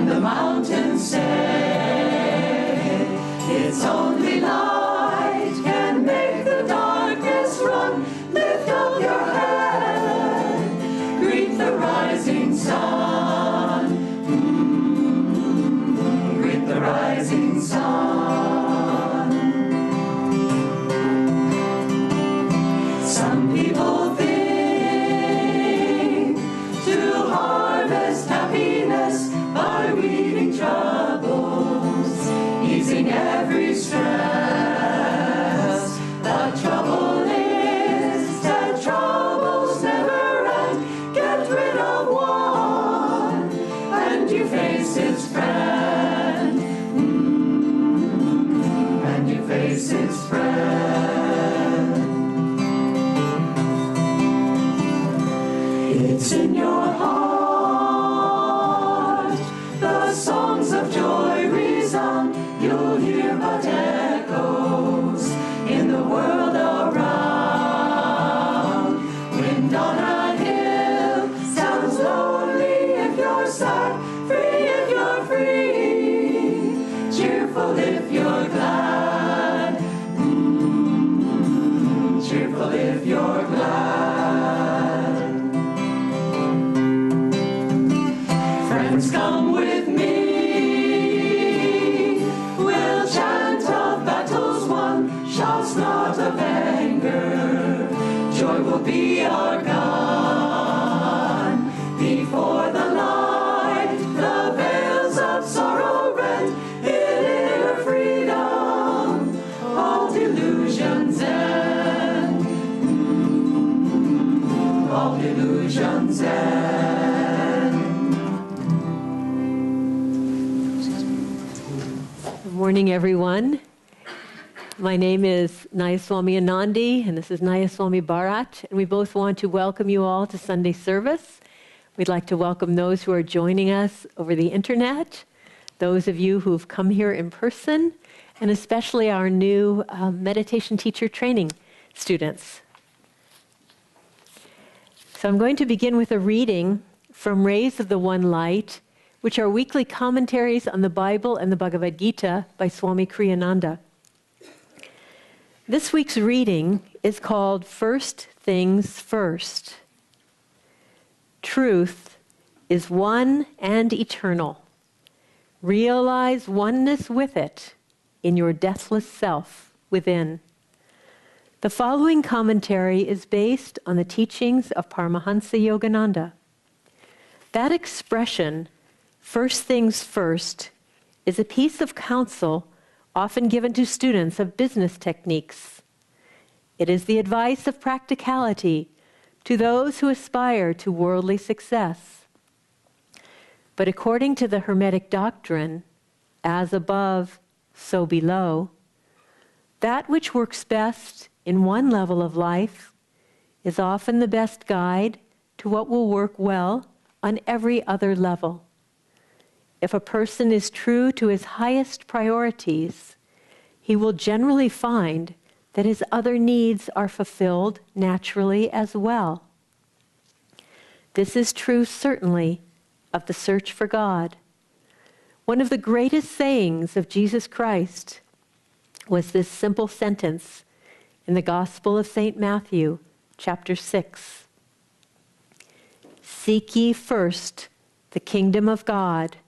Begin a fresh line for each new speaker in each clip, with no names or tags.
and the mountains say, it's only light can make the darkness run. Lift up your head, greet the rising sun. Greet the rising sun. Some people think to harvest happiness by weeding troubles, easing every stress. The trouble is that troubles never end. Get rid of one and you face its friend. And you face its friend. It's in your heart, the songs of joy resound. You'll hear but echoes in the world around. Wind on a hill sounds lonely if you're sad, free if you're free, cheerful if you're glad. Cheerful if you're glad. Friends, come with me. We'll chant of battles won, shouts not of anger. Joy will be our gun. Before the light, the veils of sorrow rent. In inner freedom, all delusions end. All delusions end.
Good morning, everyone. My name is Nayaswami Anandi, and this is Nayaswami Bharat, and we both want to welcome you all to Sunday service. We'd like to welcome those who are joining us over the internet, those of you who've come here in person, and especially our new meditation teacher training students. So I'm going to begin with a reading from Rays of the One Light, which are weekly commentaries on the Bible and the Bhagavad Gita by Swami Kriyananda. This week's reading is called First Things First. Truth is one and eternal. Realize oneness with it in your deathless self within. The following commentary is based on the teachings of Paramahansa Yogananda. That expression, first things first, is a piece of counsel often given to students of business techniques. It is the advice of practicality to those who aspire to worldly success. But according to the Hermetic doctrine, as above, so below, that which works best in one level of life is often the best guide to what will work well on every other level. If a person is true to his highest priorities, he will generally find that his other needs are fulfilled naturally as well. This is true, certainly, of the search for God. One of the greatest sayings of Jesus Christ was this simple sentence in the Gospel of St. Matthew, chapter 6. Seek ye first the kingdom of God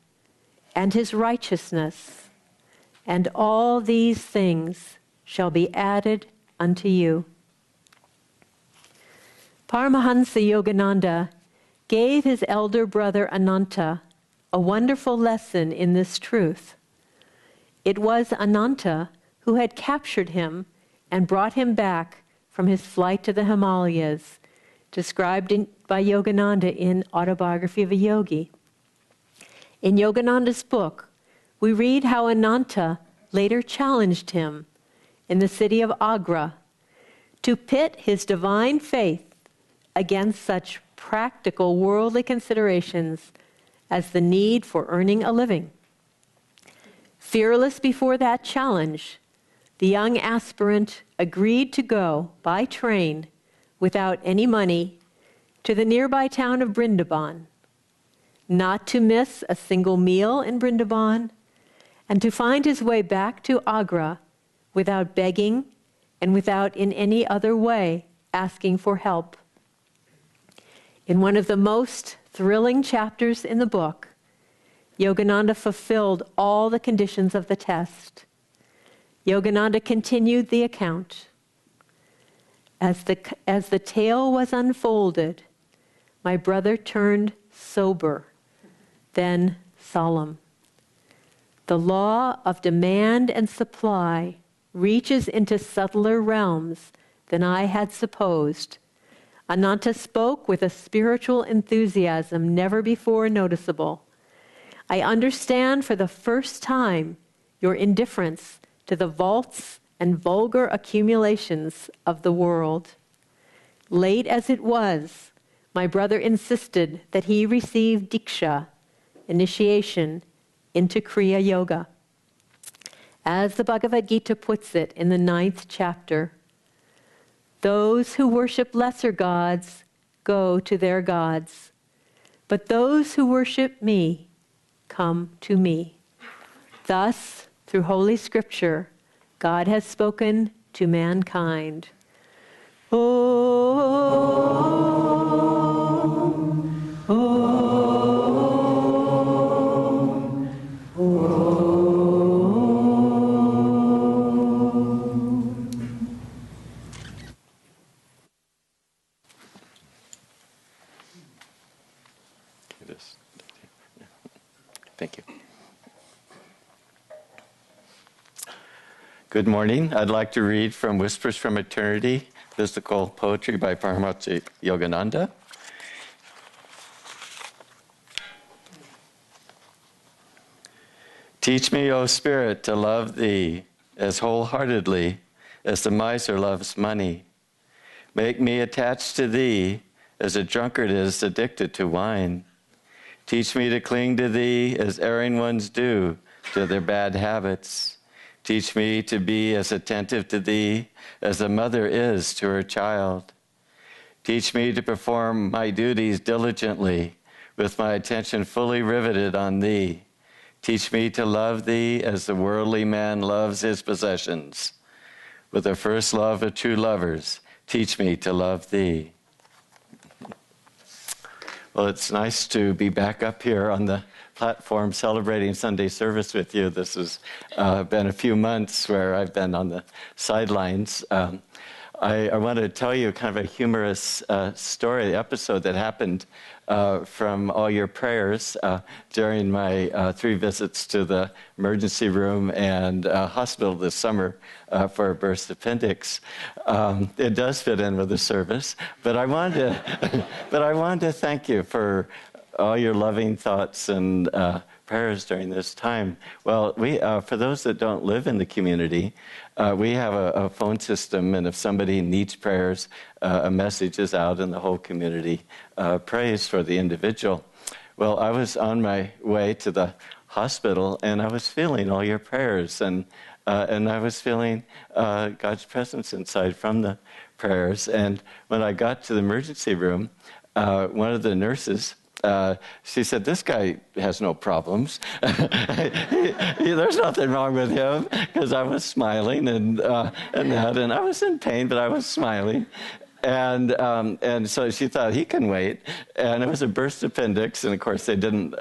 and his righteousness, and all these things shall be added unto you. Paramahansa Yogananda gave his elder brother Ananda a wonderful lesson in this truth. It was Ananda who had captured him and brought him back from his flight to the Himalayas, described by Yogananda in Autobiography of a Yogi. In Yogananda's book, we read how Ananda later challenged him in the city of Agra to pit his divine faith against such practical worldly considerations as the need for earning a living. Fearless before that challenge, the young aspirant agreed to go by train without any money to the nearby town of Brindaban. not to miss a single meal in Vrindavan, and to find his way back to Agra without begging and without in any other way asking for help. In one of the most thrilling chapters in the book, Yogananda fulfilled all the conditions of the test. Yogananda continued the account. As the tale was unfolded, my brother turned sober, then solemn. The law of demand and supply reaches into subtler realms than I had supposed. Ananda spoke with a spiritual enthusiasm never before noticeable. I understand for the first time your indifference to the vaults and vulgar accumulations of the world. Late as it was, my brother insisted that he receive Diksha, initiation, into Kriya Yoga. As the Bhagavad Gita puts it in the 9th chapter, those who worship lesser gods go to their gods, but those who worship me come to me. Thus, through Holy Scripture, God has spoken to mankind. Om, Om, Om.
Thank you. Good morning. I'd like to read from Whispers from Eternity, mystical poetry by Paramahansa Yogananda. Teach me, O Spirit, to love Thee as wholeheartedly as the miser loves money. Make me attached to Thee as a drunkard is addicted to wine. Teach me to cling to Thee as erring ones do to their bad habits. Teach me to be as attentive to Thee as a mother is to her child. Teach me to perform my duties diligently with my attention fully riveted on Thee. Teach me to love Thee as the worldly man loves his possessions. With the first love of true lovers, teach me to love Thee. Well, it's nice to be back up here on the platform celebrating Sunday service with you. This has been a few months where I've been on the sidelines. I want to tell you kind of a humorous story, episode that happened from all your prayers during my 3 visits to the emergency room and hospital this summer for a burst appendix. It does fit in with the service, but I wanted to thank you for all your loving thoughts and prayers during this time. Well, we for those that don't live in the community, we have a phone system, and if somebody needs prayers, a message is out, and the whole community prays for the individual. Well, I was on my way to the hospital, and I was feeling all your prayers, and I was feeling God's presence inside from the prayers. And when I got to the emergency room, one of the nurses, she said, "This guy has no problems. There's nothing wrong with him," because I was smiling and I was in pain, but I was smiling. And so she thought, he can wait. And it was a burst appendix, and of course they didn't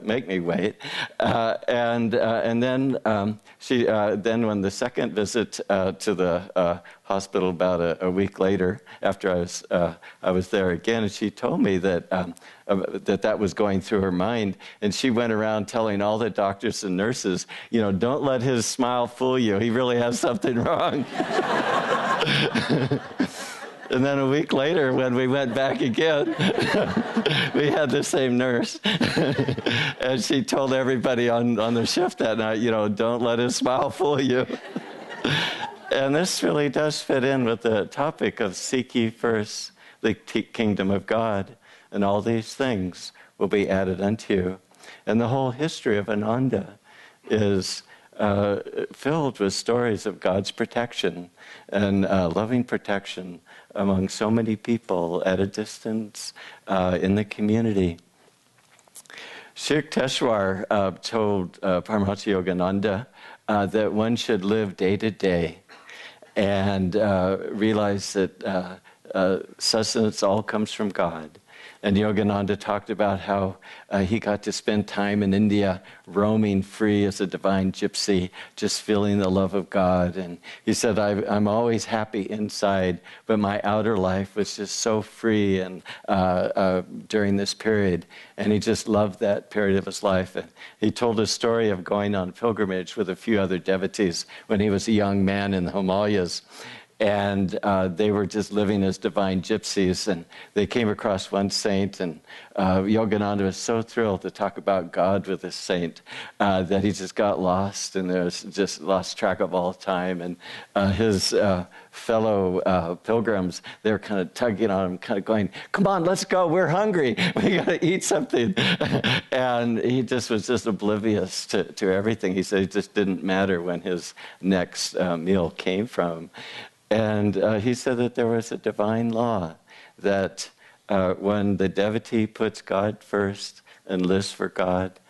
make me wait. And then then when the second visit to the hospital about a week later, after I was there again, and she told me that that was going through her mind, and she went around telling all the doctors and nurses, don't let his smile fool you. He really has something wrong. And then a week later, when we went back again, we had the same nurse. And she told everybody on the shift that night, don't let his smile fool you. And this really does fit in with the topic of seek ye first the kingdom of God, and all these things will be added unto you. And the whole history of Ananda is filled with stories of God's protection and loving protection among so many people at a distance in the community. Sri Yukteswar told Paramahansa Yogananda that one should live day to day and realize that sustenance all comes from God. And Yogananda talked about how he got to spend time in India roaming free as a divine gypsy, just feeling the love of God. And he said, I'm always happy inside, but my outer life was just so free and during this period. And he just loved that period of his life. And he told a story of going on pilgrimage with a few other devotees when he was a young man in the Himalayas. And they were just living as divine gypsies, and they came across one saint, and Yogananda was so thrilled to talk about God with this saint that he just got lost, and there's just lost track of all time. And his fellow pilgrims, they were kind of tugging on him, kind of going, "Come on, let's go, we're hungry, we got to eat something." And he just was just oblivious to everything. He said it just didn't matter when his next meal came from. And he said that there was a divine law that when the devotee puts God first and lives for God,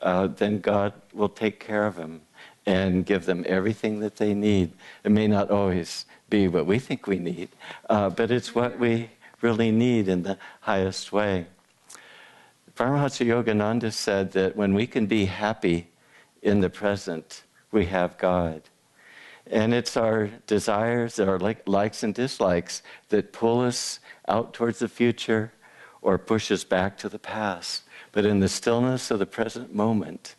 then God will take care of him and give them everything that they need. It may not always be what we think we need, but it's what we really need in the highest way. Paramahansa Yogananda said that when we can be happy in the present, we have God. And it's our desires, our likes and dislikes that pull us out towards the future or push us back to the past. But in the stillness of the present moment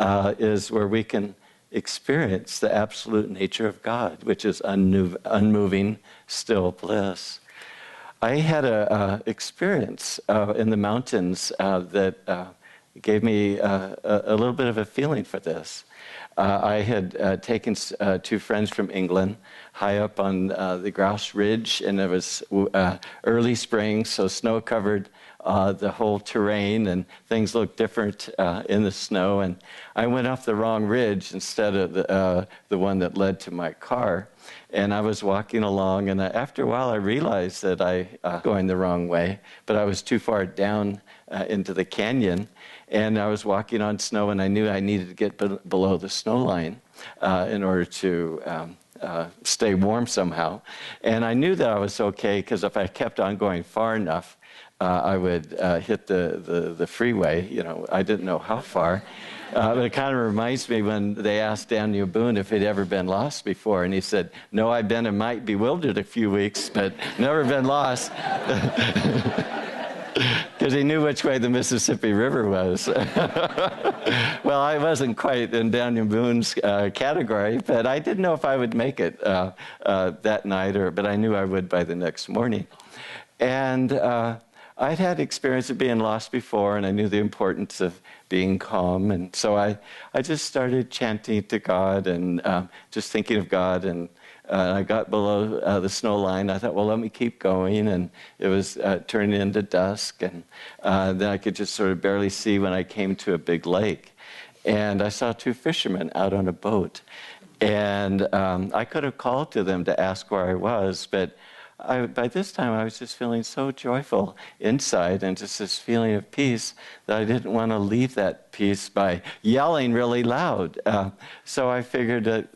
is where we can experience the absolute nature of God, which is unmoving, still bliss. I had an experience in the mountains that gave me a little bit of a feeling for this. I had taken two friends from England high up on the Grouse Ridge, and it was early spring, so snow covered the whole terrain, and things looked different in the snow. And I went off the wrong ridge instead of the one that led to my car. And I was walking along, and after a while I realized that I was going the wrong way, but I was too far down into the canyon. And I was walking on snow, and I knew I needed to get below the snow line in order to stay warm somehow. And I knew that I was okay, because if I kept on going far enough, I would hit the freeway. You know, I didn't know how far. But it kind of reminds me when they asked Daniel Boone if he'd ever been lost before, and he said, "No, I've been in might bewildered a few weeks, but never been lost." Because he knew which way the Mississippi River was. Well, I wasn't quite in Daniel Boone's category, but I didn't know if I would make it that night, but I knew I would by the next morning. And I'd had experience of being lost before, and I knew the importance of being calm. And so I just started chanting to God and just thinking of God. And I got below the snow line. I thought, well, let me keep going. And it was turning into dusk. And then I could just sort of barely see when I came to a big lake. And I saw two fishermen out on a boat. And I could have called to them to ask where I was, but by this time, I was just feeling so joyful inside and just this feeling of peace that I didn't want to leave that peace by yelling really loud. So I figured that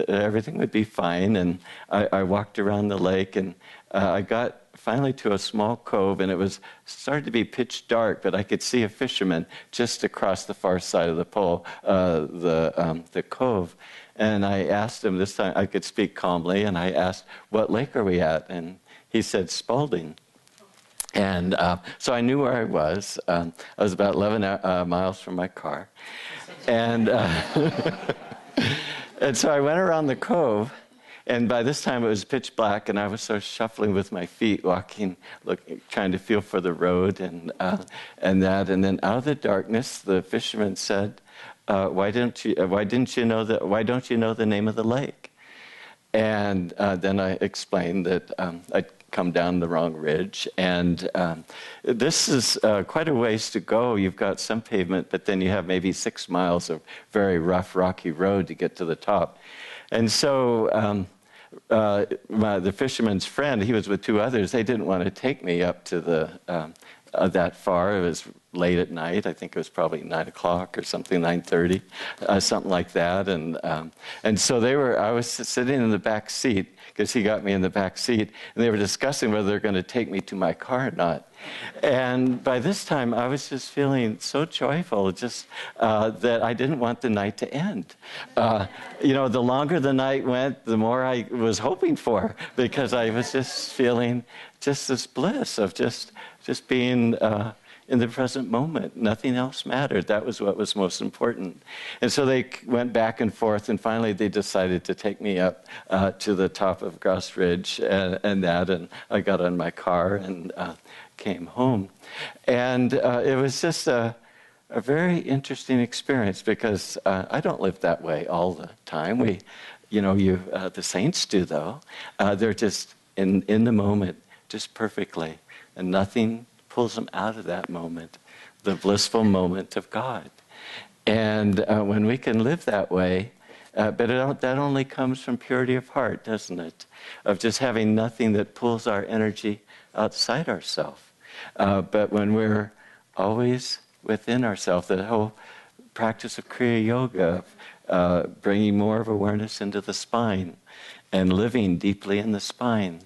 everything would be fine, and I walked around the lake, and I got finally to a small cove, and it started to be pitch dark, but I could see a fisherman just across the far side of the cove. And I asked him, this time I could speak calmly, and I asked, "What lake are we at?" And he said, "Spalding." And so I knew where I was. I was about 11 miles from my car. And, and so I went around the cove, and by this time it was pitch black, and I was sort of shuffling with my feet, walking, trying to feel for the road and that. And then out of the darkness, the fisherman said, why don't you know the name of the lake?" And then I explained that I'd come down the wrong ridge, and this is quite a ways to go. You've got some pavement, but then you have maybe 6 miles of very rough, rocky road to get to the top. And so the fisherman's friend, he was with 2 others, they didn't want to take me up to that far. It was late at night. I think it was probably 9 o'clock or something, 9:30, something like that. And so I was sitting in the back seat, because he got me in the back seat, and they were discussing whether they're going to take me to my car or not. And by this time, I was just feeling so joyful, just that I didn't want the night to end. The longer the night went, the more I was hoping for, because I was just feeling just this bliss of just being in the present moment. Nothing else mattered. That was what was most important. And so they went back and forth, and finally they decided to take me up to the top of Gross Ridge, and I got on my car and came home. And it was just a very interesting experience, because I don't live that way all the time. The saints do, though. They're just in the moment, just perfectly, and nothing pulls them out of that moment, the blissful moment of God. And when we can live that way, but that only comes from purity of heart, doesn't it? Of just having nothing that pulls our energy outside ourselves. But when we're always within ourselves, the whole practice of Kriya Yoga, bringing more of awareness into the spine and living deeply in the spine.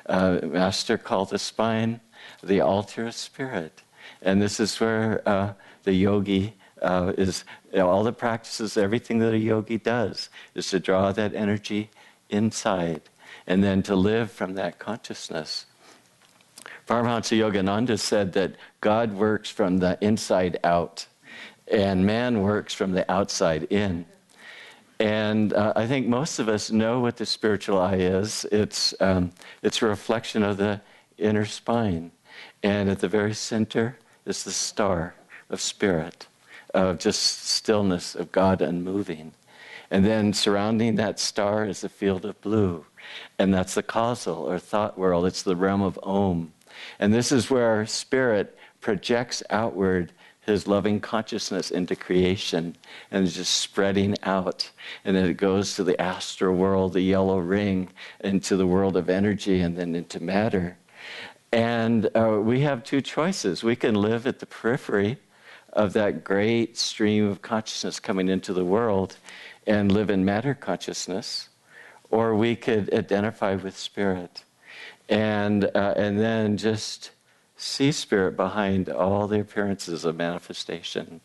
Master called the spine the altar of spirit. And this is where the yogi is, all the practices, everything that a yogi does is to draw that energy inside and then to live from that consciousness. Paramahansa Yogananda said that God works from the inside out and man works from the outside in. And I think most of us know what the spiritual eye is. It's a reflection of the inner spine. And at the very center is the star of spirit, of just stillness of God unmoving. And then surrounding that star is a field of blue. And that's the causal or thought world. It's the realm of Om. And this is where our spirit projects outward his loving consciousness into creation and is just spreading out. And then it goes to the astral world, the yellow ring, into the world of energy, and then into matter. And we have two choices. We can live at the periphery of that great stream of consciousness coming into the world and live in matter consciousness, or we could identify with spirit and then just see spirit behind all the appearances of manifestation.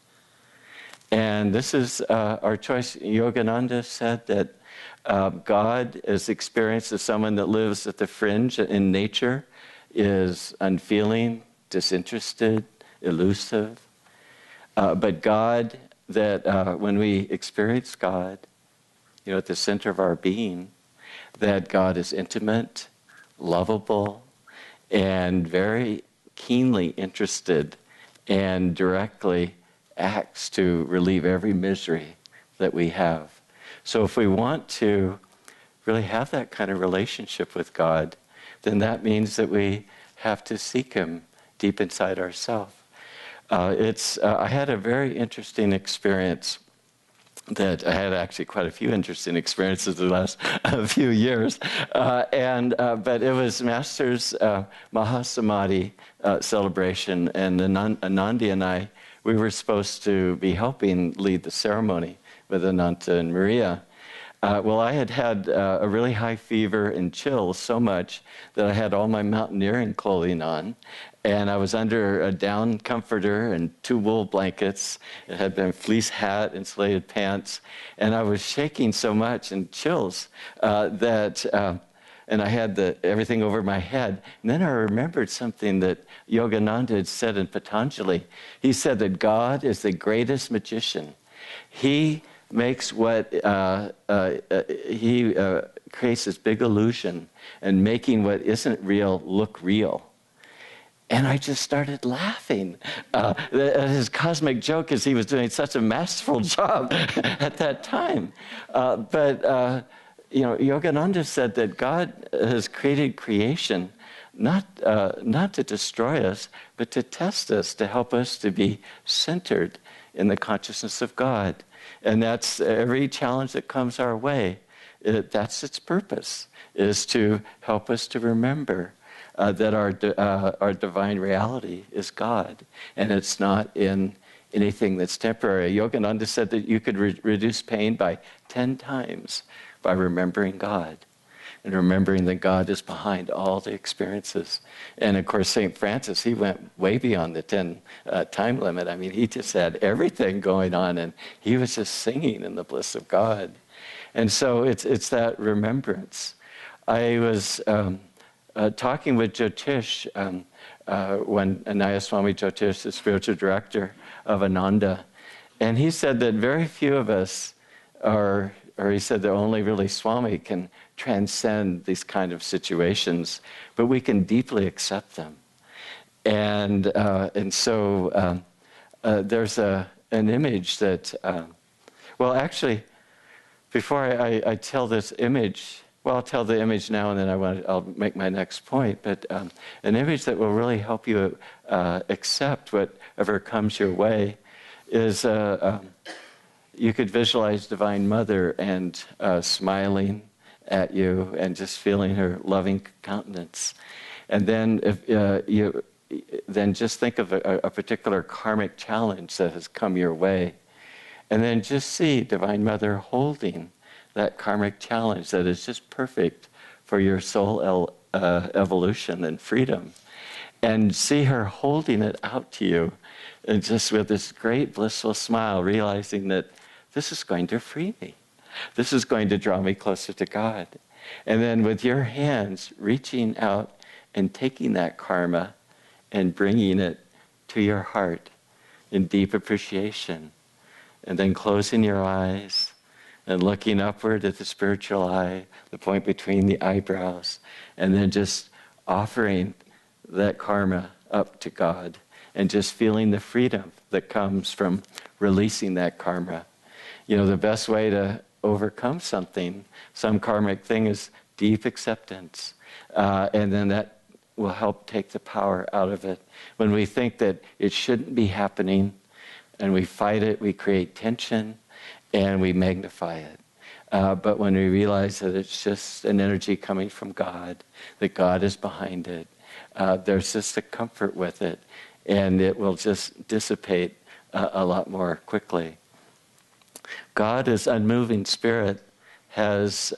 And this is our choice. Yogananda said that God is experienced as someone that lives at the fringe in nature, is unfeeling, disinterested, elusive. But God, that when we experience God, at the center of our being, that God is intimate, lovable, and very keenly interested and directly acts to relieve every misery that we have. So if we want to really have that kind of relationship with God, then that means that we have to seek Him deep inside ourselves. I had a very interesting experience that I had actually quite a few interesting experiences the last few years. But it was Master's Mahasamadhi celebration, and Ananda and I, we were supposed to be helping lead the ceremony with Ananta and Maria. Well, I had a really high fever and chills so much that I had all my mountaineering clothing on, and I was under a down comforter and 2 wool blankets. It had been a fleece hat, insulated pants, and I was shaking so much and chills and I had everything over my head. And then I remembered something that Yogananda had said in Patanjali. He said that God is the greatest magician. He makes he creates this big illusion and making what isn't real look real. And I just started laughing at his cosmic joke, as he was doing such a masterful job at that time. Yogananda said that God has created creation not to destroy us, but to test us, to help us to be centered in the consciousness of God. And that's every challenge that comes our way. That's its purpose, is to help us to remember that our divine reality is God, and it's not in anything that's temporary. Yogananda said that you could reduce pain by 10 times by remembering God, and remembering that God is behind all the experiences. And of course, St. Francis, he went way beyond the 10 time limit. I mean, he just had everything going on, and he was just singing in the bliss of God. And so it's that remembrance. I was talking with Jyotish when Anaya Swami Jyotish, the spiritual director of Ananda, and he said that very few of us are, or he said that only really Swami can transcend these kind of situations, but we can deeply accept them. And so there's an image that, well, actually, before I tell this image, well, I'll tell the image now, and then I'll make my next point. But an image that will really help you accept whatever comes your way is you could visualize Divine Mother and smiling at you and just feeling her loving countenance. And then then just think of a particular karmic challenge that has come your way. And then just see Divine Mother holding that karmic challenge that is just perfect for your soul evolution and freedom. And see her holding it out to you, and just with this great blissful smile, realizing that this is going to free me. This is going to draw me closer to God. And then with your hands reaching out and taking that karma and bringing it to your heart in deep appreciation. And then closing your eyes and looking upward at the spiritual eye, the point between the eyebrows, and then just offering that karma up to God and just feeling the freedom that comes from releasing that karma. You know, the best way to overcome something, some karmic thing, is deep acceptance. And then that will help take the power out of it. When we think that it shouldn't be happening and we fight it, we create tension and we magnify it. But when we realize that it's just an energy coming from God, that God is behind it, there's just a comfort with it, and it will just dissipate a lot more quickly. God, as unmoving spirit, has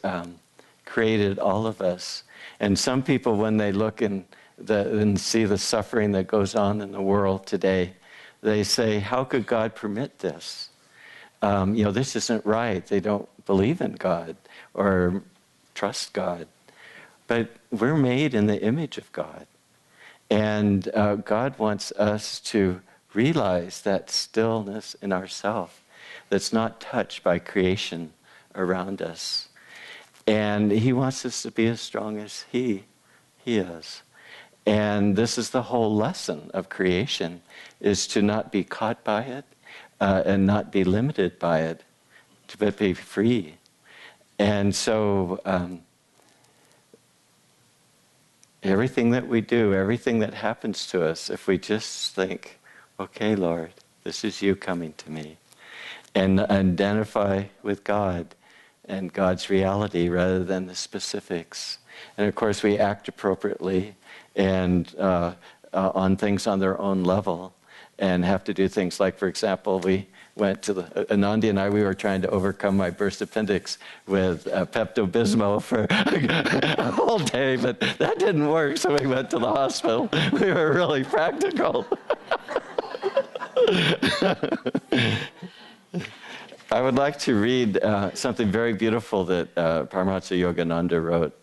created all of us. And some people, when they look and see the suffering that goes on in the world today, they say, how could God permit this? This isn't right. They don't believe in God or trust God. But we're made in the image of God. And God wants us to realize that stillness in ourselves that's not touched by creation around us. And He wants us to be as strong as He is. And this is the whole lesson of creation, is to not be caught by it and not be limited by it, but be free. And so everything that we do, everything that happens to us, if we just think, okay, Lord, this is you coming to me, and identify with God and God's reality rather than the specifics. And of course, we act appropriately and on things on their own level, and have to do things like, for example, we went to Ananda and we were trying to overcome my burst appendix with Pepto-Bismol for a whole day, but that didn't work, so we went to the hospital. We were really practical. I would like to read something very beautiful that Paramahansa Yogananda wrote.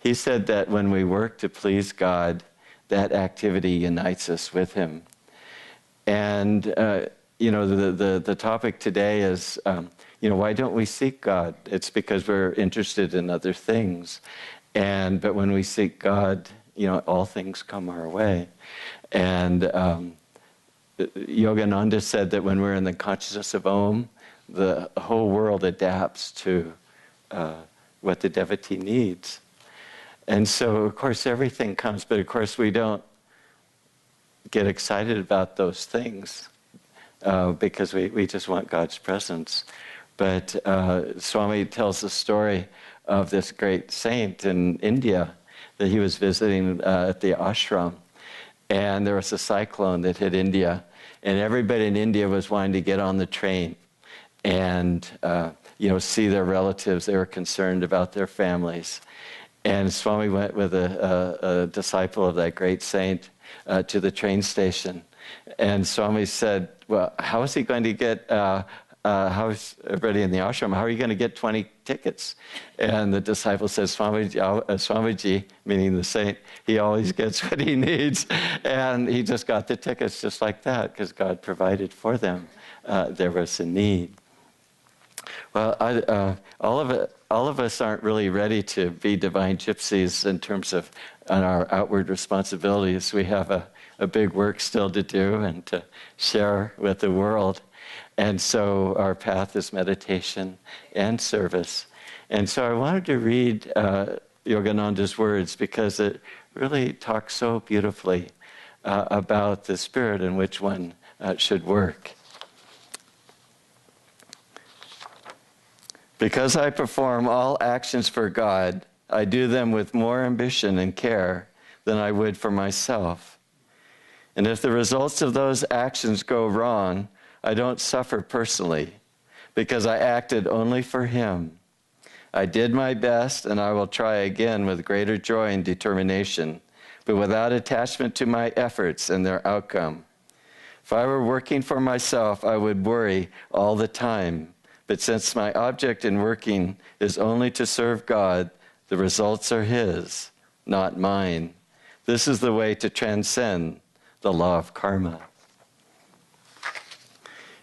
He said that when we work to please God, that activity unites us with Him. And, the topic today is, why don't we seek God? It's because we're interested in other things. But when we seek God, all things come our way. And Yogananda said that when we're in the consciousness of Om, the whole world adapts to what the devotee needs. And so, of course, everything comes, but of course we don't get excited about those things because we just want God's presence. But Swami tells the story of this great saint in India that he was visiting at the ashram. And there was a cyclone that hit India. And everybody in India was wanting to get on the train and see their relatives. They were concerned about their families. And Swami went with a disciple of that great saint to the train station. And Swami said, well, how is he going to get, how is everybody in the ashram, how are you going to get 20 tickets? And the disciple says, Swamiji, meaning the saint, he always gets what he needs. And he just got the tickets just like that because God provided for them. There was a need. Well, all of us aren't really ready to be divine gypsies in terms of on our outward responsibilities. We have a big work still to do and to share with the world. And so our path is meditation and service. And so I wanted to read Yogananda's words because it really talks so beautifully about the spirit in which one should work. Because I perform all actions for God, I do them with more ambition and care than I would for myself. And if the results of those actions go wrong, I don't suffer personally, because I acted only for Him. I did my best, and I will try again with greater joy and determination, but without attachment to my efforts and their outcome. If I were working for myself, I would worry all the time. But since my object in working is only to serve God, the results are His, not mine. This is the way to transcend the law of karma.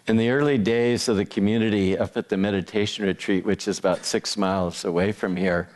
In the early days of the community up at the meditation retreat, which is about 6 miles away from here,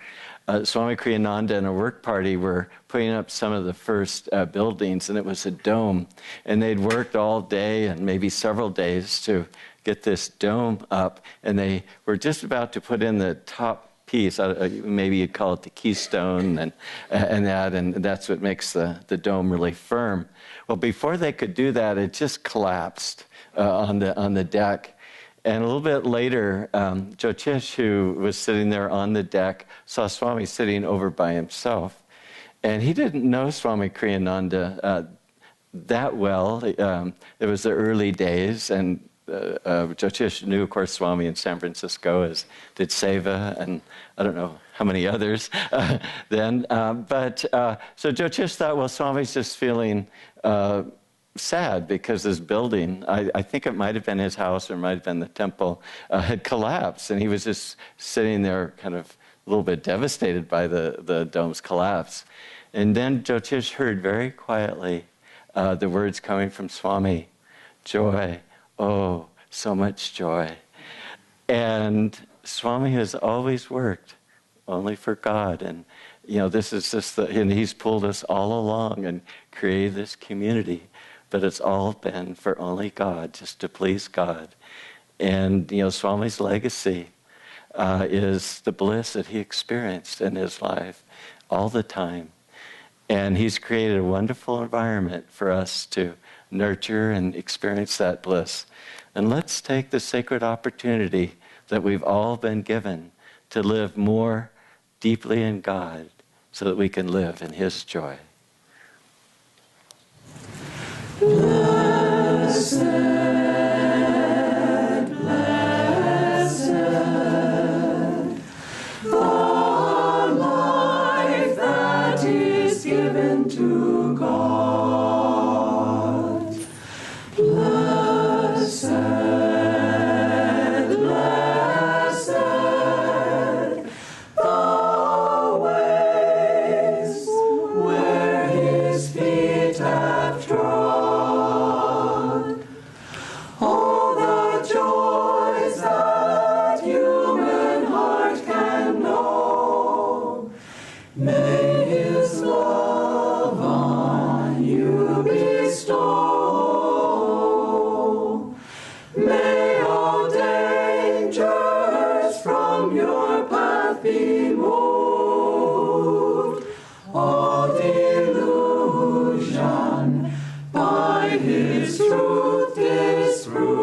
Swami Kriyananda and a work party were putting up some of the first buildings, and it was a dome. And they'd worked all day and maybe several days to get this dome up, and they were just about to put in the top piece. Maybe you'd call it the keystone, and that's what makes the dome really firm. Well, before they could do that, it just collapsed on the deck. And a little bit later, Jyotish, who was sitting there on the deck, saw Swami sitting over by himself. And he didn't know Swami Kriyananda that well. It was the early days, and Jyotish knew, of course, Swami in San Francisco, as did Seva, and I don't know how many others then. So Jyotish thought, well, Swami's just feeling sad because this building, I think it might have been his house or it might have been the temple, had collapsed. And he was just sitting there kind of a little bit devastated by the dome's collapse. And then Jyotish heard very quietly the words coming from Swami, joy, oh, so much joy. And Swami has always worked only for God. And, this is just and he's pulled us all along and created this community. But it's all been for only God, just to please God. And, Swami's legacy is the bliss that he experienced in his life all the time. And he's created a wonderful environment for us to nurture and experience that bliss. And let's take the sacred opportunity that we've all been given to live more deeply in God so that we can live in His joy.
Blessed, blessed, the life that is given to God. Blessed, blessed, the ways where His feet have trod. May His love on you bestow. May all dangers from your path be moved. All delusion by His truth disproved.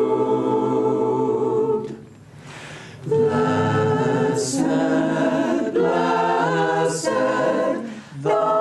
Blessed, blessed, the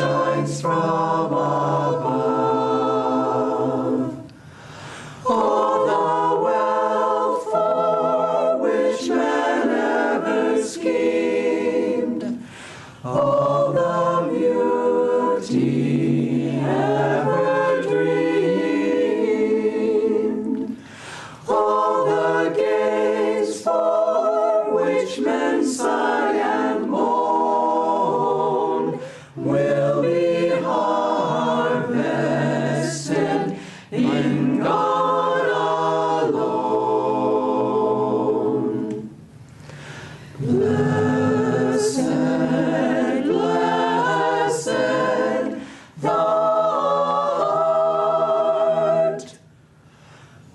shines from above. All the wealth for which man ever schemed, all the beauty ever dreamed, all the gains for which men sigh and moan, will be harvested in God alone. Blessed, blessed the heart,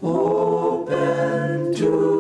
open to